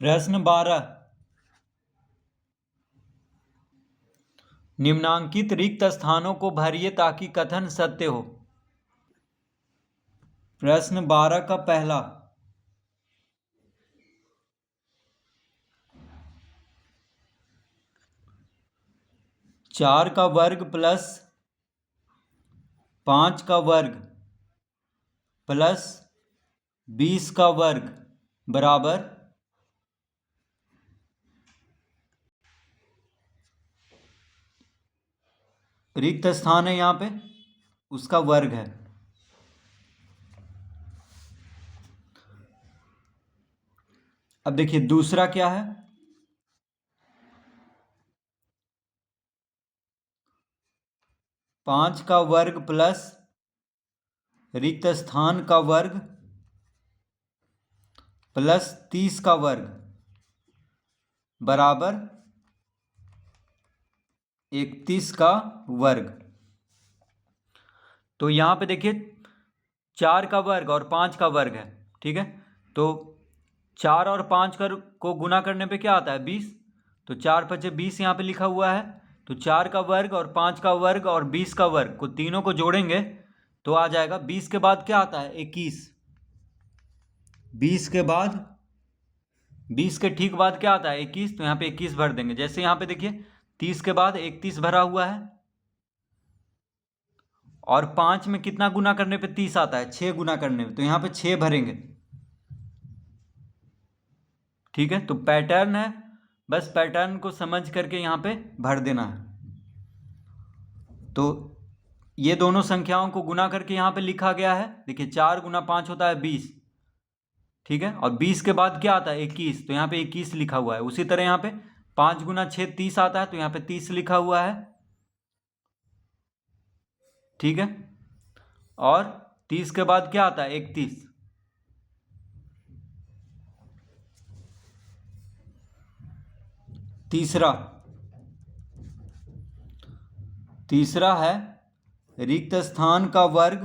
प्रश्न 12। निम्नांकित रिक्त स्थानों को भरिए ताकि कथन सत्य हो। प्रश्न 12 का पहला, 4 का वर्ग प्लस 5 का वर्ग प्लस 20 का वर्ग बराबर रिक्त स्थान है यहाँ पे, उसका वर्ग है। अब देखिए दूसरा क्या है, 5 का वर्ग प्लस रिक्त स्थान का वर्ग प्लस 30 का वर्ग बराबर 31 का वर्ग। तो यहाँ पे देखिए 4 का वर्ग और 5 का वर्ग है, ठीक है। तो 4 और 5 को गुना करने पे क्या आता है, 20। तो 4 पचे 20 यहाँ पे लिखा हुआ है। तो 4 का वर्ग और 5 का वर्ग और 20 का वर्ग को तीनों को जोड़ेंगे तो आ जाएगा 20 के बाद क्या आता है, 21। 20 के बाद 20 के ठीक बाद क्या आता है, 21। तो यहाँ पे 21 भर देंगे। जैसे यहाँ पे देखिए 30 के बाद 31 भरा हुआ है और 5 में कितना गुना करने पे 30 आता है, 6 गुना करने पे। तो यहाँ पे 6 भरेंगे, ठीक है। तो पैटर्न है, बस पैटर्न को समझ करके यहाँ पे भर देना है। तो ये दोनों संख्याओं को गुना करके यहाँ पे लिखा गया है। देखिए 4 गुना 5 होता है 20, ठीक है। और 20 के बाद क्या आता है, 21। तो यहाँ पे 21 लिखा हुआ है। उसी तरह यहाँ पे 5 गुना 6 30 आता है, तो यहाँ पे 30 लिखा हुआ है, ठीक है। और 30 के बाद क्या आता है, 31। तीसरा है रिक्त स्थान का वर्ग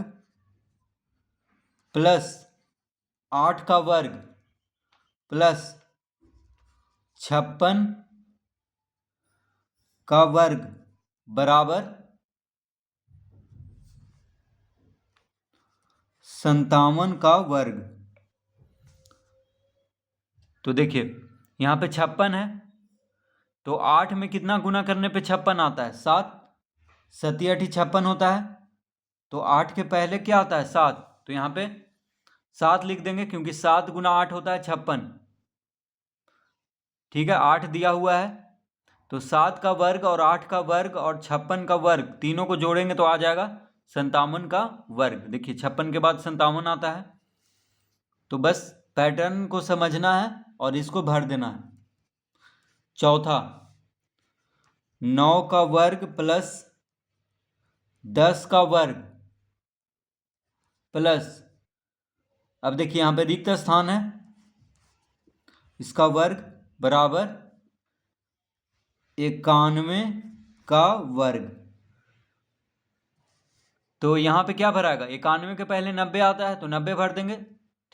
प्लस 8 का वर्ग प्लस 56 का वर्ग बराबर 57 का वर्ग। तो देखिए यहाँ पे 56 है, तो 8 में कितना गुना करने पे 56 आता है, 7। 7 8 56 होता है। तो 8 के पहले क्या आता है, 7। तो यहाँ पे 7 लिख देंगे क्योंकि 7 गुना 8 होता है 56, ठीक है। 8 दिया हुआ है, तो 7 का वर्ग और 8 का वर्ग और 56 का वर्ग तीनों को जोड़ेंगे तो आ जाएगा 57 का वर्ग। देखिए 56 के बाद 57 आता है। तो बस पैटर्न को समझना है और इसको भर देना है। चौथा, 9 का वर्ग प्लस 10 का वर्ग प्लस, अब देखिए यहाँ पे रिक्त स्थान है, इसका वर्ग बराबर 91 का वर्ग। तो यहाँ पे क्या भराएगा, 91 के पहले 90 आता है तो 90 भर देंगे,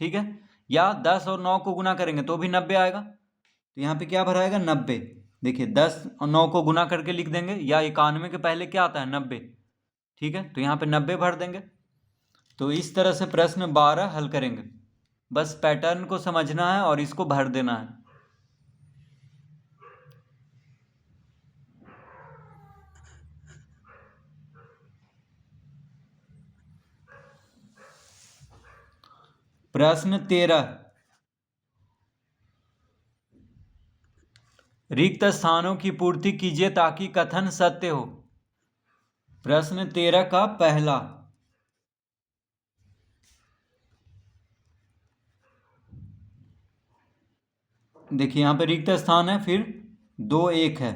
ठीक है। या 10 और 9 को गुना करेंगे तो भी 90 आएगा। तो यहाँ पे क्या भराएगा, 90। देखिए 10 और 9 को गुना करके लिख देंगे, या 91 के पहले क्या आता है, 90, ठीक है। तो यहाँ पे 90 भर देंगे। तो इस तरह से प्रश्न 12 हल करेंगे। बस पैटर्न को समझना है और इसको भर देना है। प्रश्न 13, रिक्त स्थानों की पूर्ति कीजिए ताकि कथन सत्य हो। प्रश्न 13 का पहला, देखिए यहाँ पे रिक्त स्थान है, फिर 2 1 है,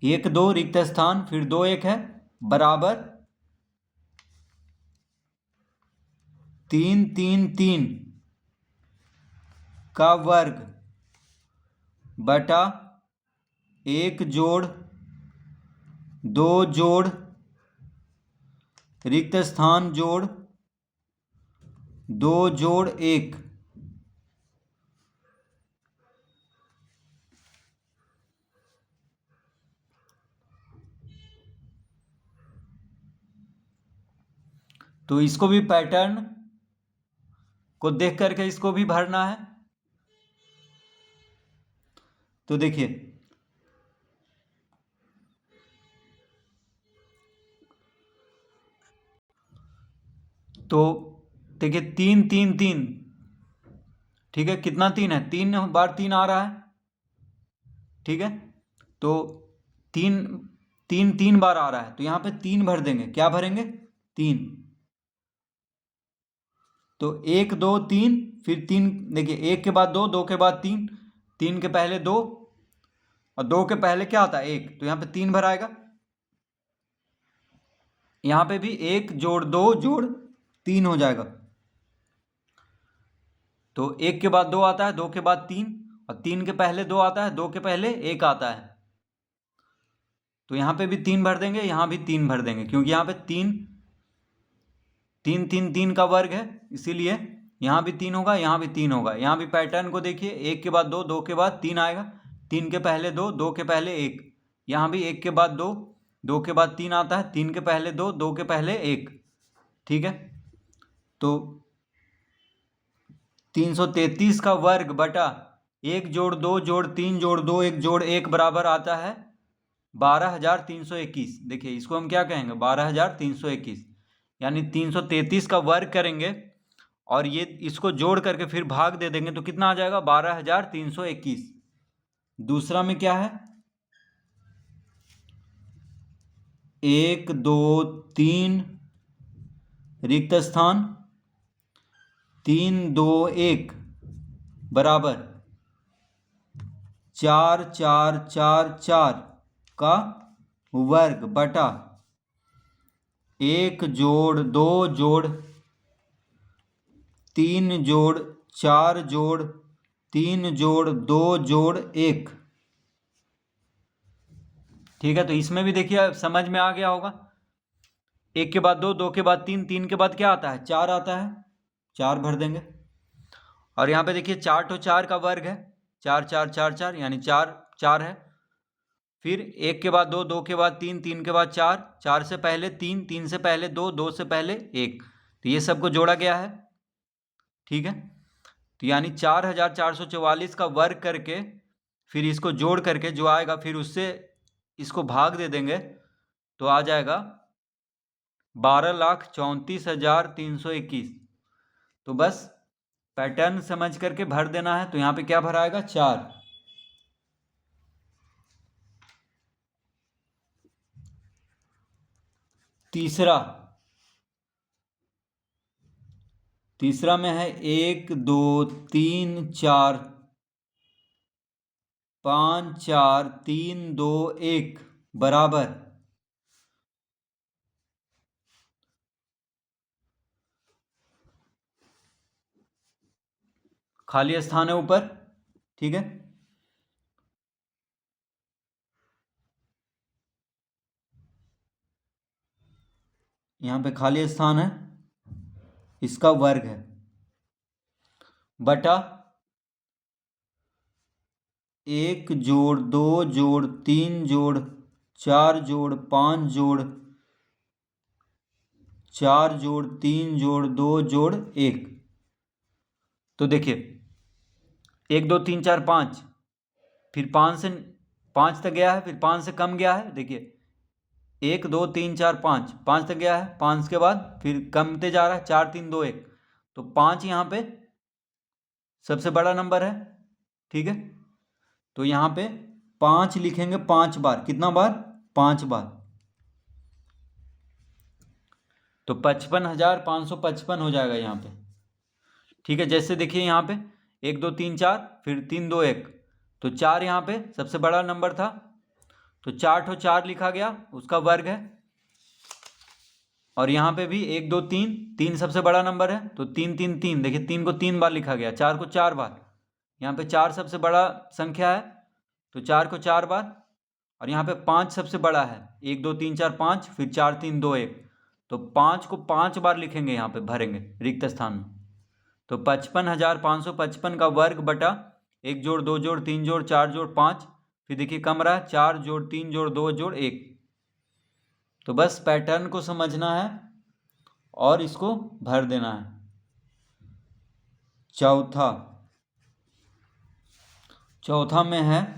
1 2 रिक्त स्थान, फिर 2 1 है, बराबर 3 3 3 का वर्ग बटा 1 जोड़ 2 जोड़ रिक्त स्थान जोड़ 2 जोड़ 1 तो इसको भी पैटर्न को देख करके इसको भी भरना है। तो देखिए, तो देखिए 3 3 3, ठीक है, कितना 3 है, 3 बार 3 आ रहा है, ठीक है। तो 3 3 3 बार आ रहा है, तो यहाँ पे 3 भर देंगे। क्या भरेंगे? 3। तो 1 2 3, फिर 3, देखिए 1 के बाद 2, 2 के बाद 3, 3 के पहले 2 और 2 के पहले क्या आता है? 1, तो यहाँ पे 3 भराएगा। यहाँ पे भी 1 जोड़ 2 जोड़ 3 हो जाएगा। तो 1 के बाद 2 आता है, 2 के बाद 3 और 3 के पहले 2 आता है, 2 के पहले 1 आता है। तो यहाँ पे भी 3 भर देंगे, यहाँ भी 3 भर देंगे, क्योंकि यहाँ पे 3 3 3 3 का वर्ग है, इसीलिए यहाँ भी 3 होगा, यहाँ भी 3 होगा। यहाँ भी पैटर्न को देखिए, 1 के बाद 2, 2 के बाद 3 आएगा, 3 के पहले 2, 2 के पहले 1। यहाँ भी 1 के बाद 2, 2 के बाद 3 आता है, 3 के पहले 2, 2 के पहले 1, ठीक है। तो 333 का वर्ग बटा 1 जोड़ 2 जोड़ 3 जोड़ 2 1 जोड़ 1 बराबर आता है 12,321। देखिए इसको हम क्या कहेंगे? 12,321, यानी 333 का वर्ग करेंगे और ये इसको जोड़ करके फिर भाग दे देंगे, तो कितना आ जाएगा? 12,321। दूसरा में क्या है? 1 2 3 रिक्त स्थान, 3 2 1 बराबर 4 4 4 4 का वर्ग बटा 1 जोड़ 2 जोड़ 3 जोड़ 4 जोड़ 3 जोड़ 2 जोड़ 1, ठीक है। तो इसमें भी देखिए समझ में आ गया होगा। 1 के बाद 2, 2 के बाद 3, 3 के बाद क्या आता है? 4 आता है, 4 भर देंगे। और यहाँ पे देखिए 4 तो 4 का वर्ग है, 4 4 4 4, यानी 4 4 है। फिर 1 के बाद 2, 2 के बाद 3, 3 के बाद 4, 4 से पहले 3, 3 से पहले 2, 2 से पहले 1, तो ये सबको जोड़ा गया है, ठीक है। तो यानी 4,444 का वर्ग करके फिर इसको जोड़ करके जो आएगा, फिर उससे इसको भाग दे देंगे, तो आ जाएगा 12,34,321। तो बस पैटर्न समझ करके भर देना है। तो यहाँ पे क्या भराएगा? 4। तीसरा में है 1 2 3 4 5 4 3 2 1 बराबर खाली स्थान है ऊपर, ठीक है। यहाँ पे खाली स्थान है, इसका वर्ग है बटा 1 जोड़ 2 जोड़ 3 जोड़ 4 जोड़ 5 जोड़ 4 जोड़ 3 जोड़ 2 जोड़ 1। तो देखिए 1 2 3 4 5, फिर 5 तक गया है, फिर 5 से कम गया है। देखिए 1 2 3 4 5, 5 तक गया है, 5 के बाद फिर कमते जा रहा है, 4 3 2 1, तो 5 यहाँ पे सबसे बड़ा नंबर है, ठीक है। तो यहाँ पे 5 लिखेंगे 5 बार। कितना बार? 5 बार। तो 55,555 हो जाएगा यहाँ पे, ठीक है। जैसे देखिए यहाँ पे 1 2 3 4, फिर 3 2 1, तो 4 यहाँ पे सबसे बड़ा नंबर था, तो 4 तो 4 लिखा गया, उसका वर्ग है। और यहाँ पे भी 1 2 3, 3 सबसे बड़ा नंबर है, तो 3 3 3, देखिए 3 को 3 बार लिखा गया, 4 को 4 बार। यहाँ पे 4 सबसे बड़ा संख्या है, तो 4 को 4 बार। और यहाँ पे 5 सबसे बड़ा है, 1 2 3 4 5, फिर 4 3 2 1, तो 5 को 5 बार लिखेंगे, यहाँ पे भरेंगे रिक्त स्थान में। तो 55,555 का वर्ग बटा 1 जोड़ 2 जोड़ 3 जोड़ 4 जोड़ 5, फिर देखिए कम रहा है, 4 जोड़ 3 जोड़ 2 जोड़ 1। तो बस पैटर्न को समझना है और इसको भर देना है। चौथा में है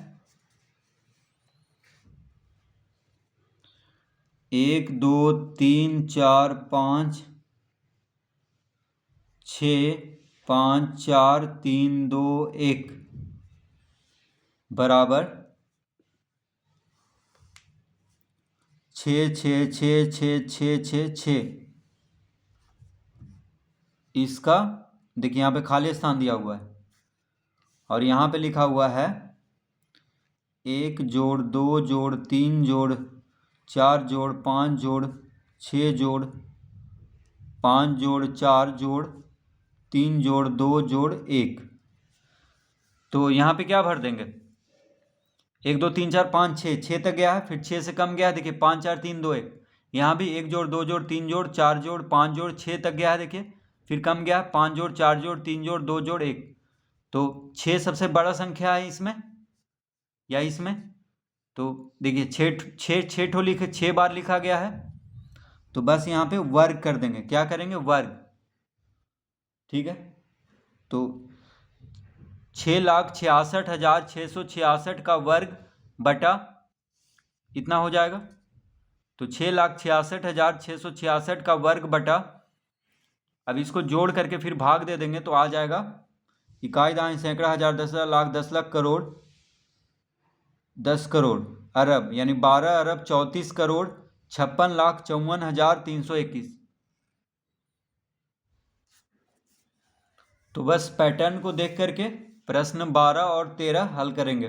1 2 3 4 5 6 5 4 3 2 1 बराबर 6 6 6 6 6 6 6। इसका देखिए यहाँ पे खाली स्थान दिया हुआ है और यहाँ पे लिखा हुआ है 1 जोड़ 2 जोड़ 3 जोड़ 4 जोड़ 5 जोड़ 6 जोड़ 5 जोड़ 4 जोड़ 3 जोड़ 2 जोड़ 1। तो यहाँ पे क्या भर देंगे? 1 2 3 4 5 6 तक गया है, फिर 6 से कम गया है, देखिए 5 4 3 2 1। यहाँ भी 1 जोड़ 2 जोड़ 3 जोड़ 4 जोड़ 5 जोड़ 6 तक गया है, देखिए फिर कम गया है 5 जोड़ 4 जोड़ 3 जोड़ 2 जोड़ 1। तो 6 सबसे बड़ा संख्या है इसमें या इसमें, तो देखिए 6 ठो लिखे 6 बार लिखा गया है, तो बस यहाँ पे वर्ग कर देंगे। क्या करेंगे? वर्ग। ठीक है, तो 6,66,666 का वर्ग बटा इतना हो जाएगा। तो 6,66,666 का वर्ग बटा, अब इसको जोड़ करके फिर भाग दे देंगे तो आ जाएगा इकाई दहाई सैकड़ा हजार दस हजार लाख 10 लाख करोड़ 10 करोड़ अरब, यानी 12 अरब 34 करोड़ 56,54,321। तो बस पैटर्न को देख करके प्रश्न 12 और 13 हल करेंगे।